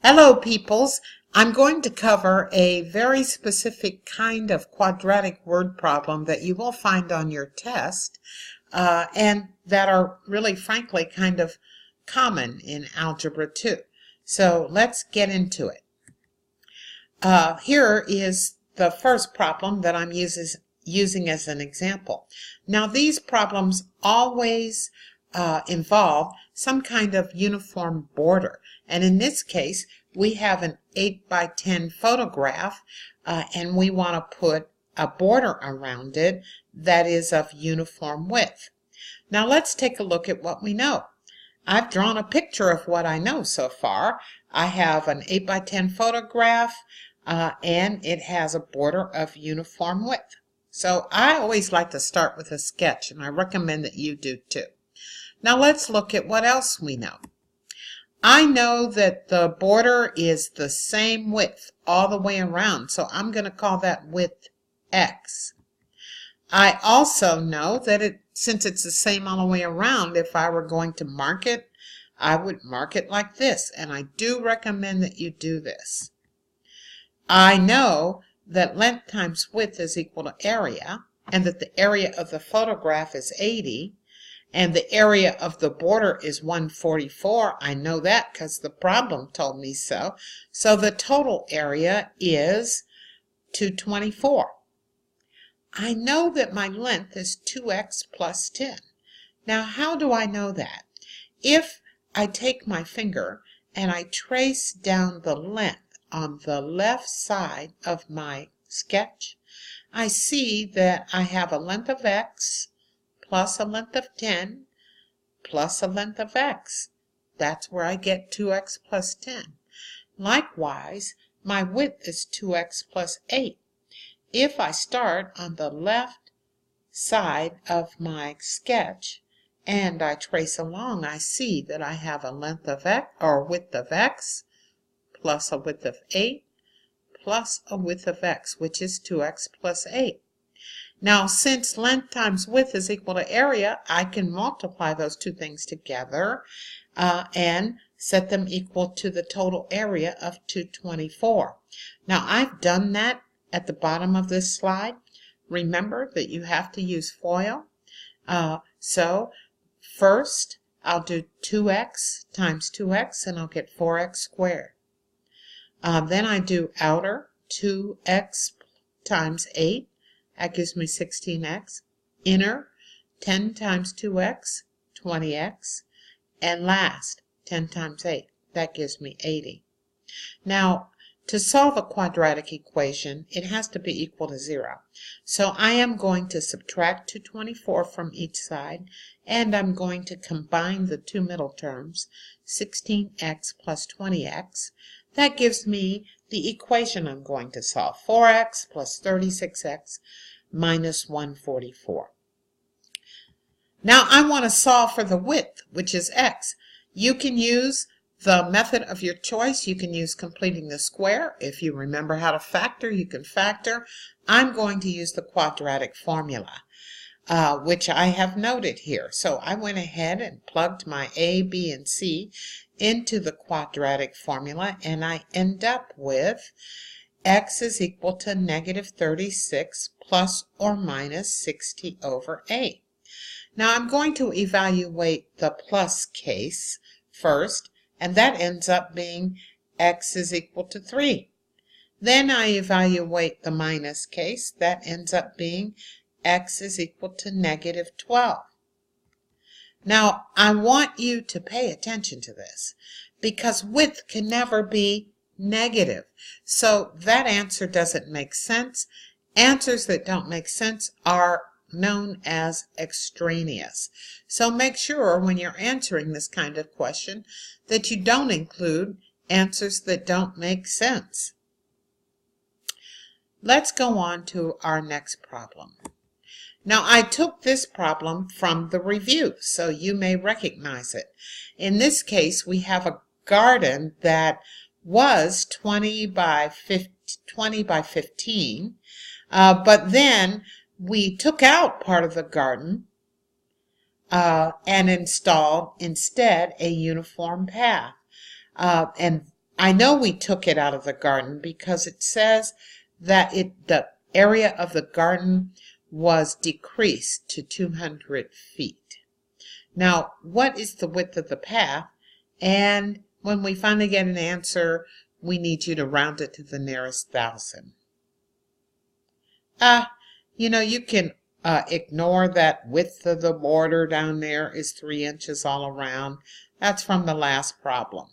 Hello, peoples. I'm going to cover a very specific kind of quadratic word problem that you will find on your test and that are really, frankly, kind of common in Algebra 2. So let's get into it. Here is the first problem that I'm using as an example. Now, these problems always involve some kind of uniform border. And in this case, we have an 8 by 10 photograph and we want to put a border around it that is of uniform width. Now let's take a look at what we know. I've drawn a picture of what I know so far. I have an 8 by 10 photograph and it has a border of uniform width. So I always like to start with a sketch, and I recommend that you do too. Now let's look at what else we know. I know that the border is the same width all the way around, so I'm going to call that width X. I also know that since it's the same all the way around, if I were going to mark it, I would mark it like this, and I do recommend that you do this. I know that length times width is equal to area, and that the area of the photograph is 80, and the area of the border is 144. I know that because the problem told me so. So the total area is 224. I know that my length is 2x plus 10. Now, how do I know that? If I take my finger and I trace down the length on the left side of my sketch, I see that I have a length of x plus a length of 10 plus a length of x. That's where I get 2x plus 10. Likewise, my width is 2x plus 8. If I start on the left side of my sketch and I trace along, I see that I have a length of x, or width of x, plus a width of 8, plus a width of x, which is 2x plus 8. Now, since length times width is equal to area, I can multiply those two things together and set them equal to the total area of 224. Now, I've done that at the bottom of this slide. Remember that you have to use FOIL. So first, I'll do 2x times 2x, and I'll get 4x squared. Then I do outer 2x times 8. That gives me 16x. Inner 10 times 2x, 20x. And last, 10 times 8. That gives me 80. Now, to solve a quadratic equation, it has to be equal to 0. So I am going to subtract 224 from each side, and I'm going to combine the two middle terms, 16x plus 20x. That gives me the equation I'm going to solve, 4x plus 36x minus 144. Now I want to solve for the width, which is x. You can use the method of your choice. You can use completing the square. If you remember how to factor, you can factor. I'm going to use the quadratic formula, which I have noted here. So I went ahead and plugged my a, b, and c into the quadratic formula, and I end up with x is equal to negative 36 plus or minus 60 over 8. Now I'm going to evaluate the plus case first, and that ends up being x is equal to 3. Then I evaluate the minus case. That ends up being x is equal to negative 12. Now, I want you to pay attention to this because width can never be negative. So that answer doesn't make sense. Answers that don't make sense are known as extraneous. So make sure when you're answering this kind of question that you don't include answers that don't make sense. Let's go on to our next problem. Now, I took this problem from the review, so you may recognize it. In this case, we have a garden that was 20 by 15, but then we took out part of the garden and installed instead a uniform path. And I know we took it out of the garden because it says that the area of the garden was decreased to 200 feet. Now, what is the width of the path? And when we finally get an answer, we need you to round it to the nearest thousand. You can ignore that width of the border down there is 3 inches all around. That's from the last problem.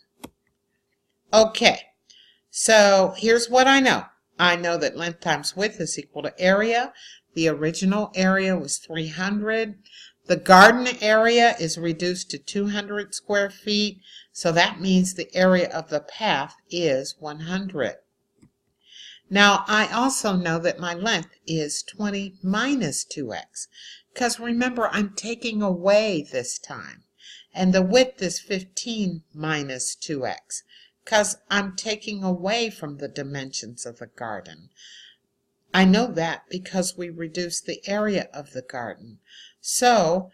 Okay, so here's what I know. I know that length times width is equal to area. The original area was 300. The garden area is reduced to 200 square feet, so that means the area of the path is 100. Now, I also know that my length is 20 minus 2x, because remember, I'm taking away this time. And the width is 15 minus 2x, because I'm taking away from the dimensions of the garden. I know that because we reduced the area of the garden. So,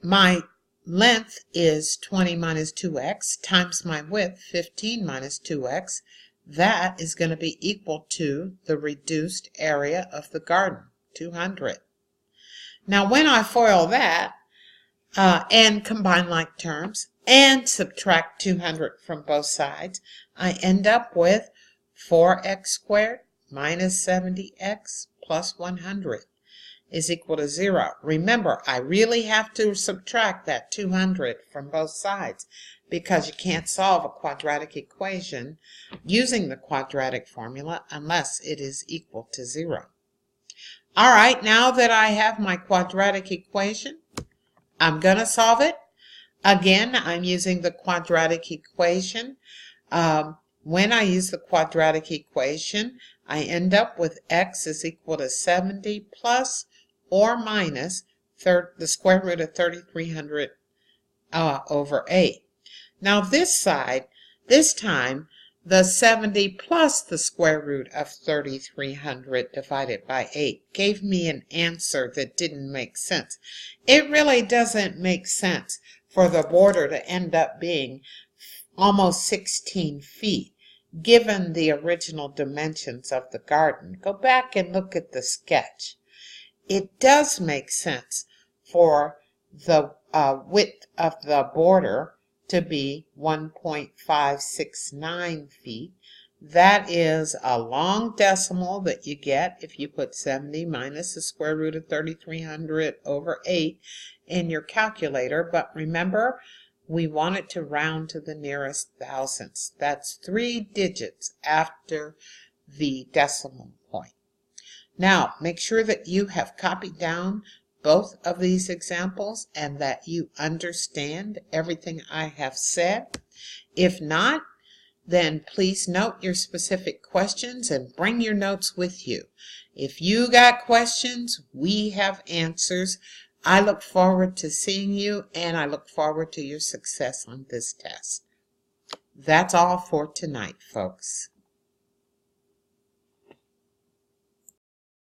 my length is 20 minus 2x times my width, 15 minus 2x. That is going to be equal to the reduced area of the garden, 200. Now, when I FOIL that and combine like terms and subtract 200 from both sides, I end up with 4x squared minus 70x plus 100 is equal to 0. Remember, I really have to subtract that 200 from both sides because you can't solve a quadratic equation using the quadratic formula unless it is equal to 0. All right, now that I have my quadratic equation, I'm going to solve it. Again, I'm using the quadratic equation. When I use the quadratic equation, I end up with x is equal to 70 plus or minus the square root of 3,300 over 8. Now this side, this time, the 70 plus the square root of 3,300 divided by 8 gave me an answer that didn't make sense. It really doesn't make sense for the border to end up being almost 16 feet, given the original dimensions of the garden. Go back and look at the sketch. It does make sense for the width of the border to be 1.569 feet. That is a long decimal that you get if you put 70 minus the square root of 3,300 over 8 in your calculator. But remember, we want it to round to the nearest thousandths. That's 3 digits after the decimal point. Now, make sure that you have copied down both of these examples and that you understand everything I have said. If not, then please note your specific questions and bring your notes with you. If you got questions, we have answers. I look forward to seeing you, and I look forward to your success on this test. That's all for tonight, folks.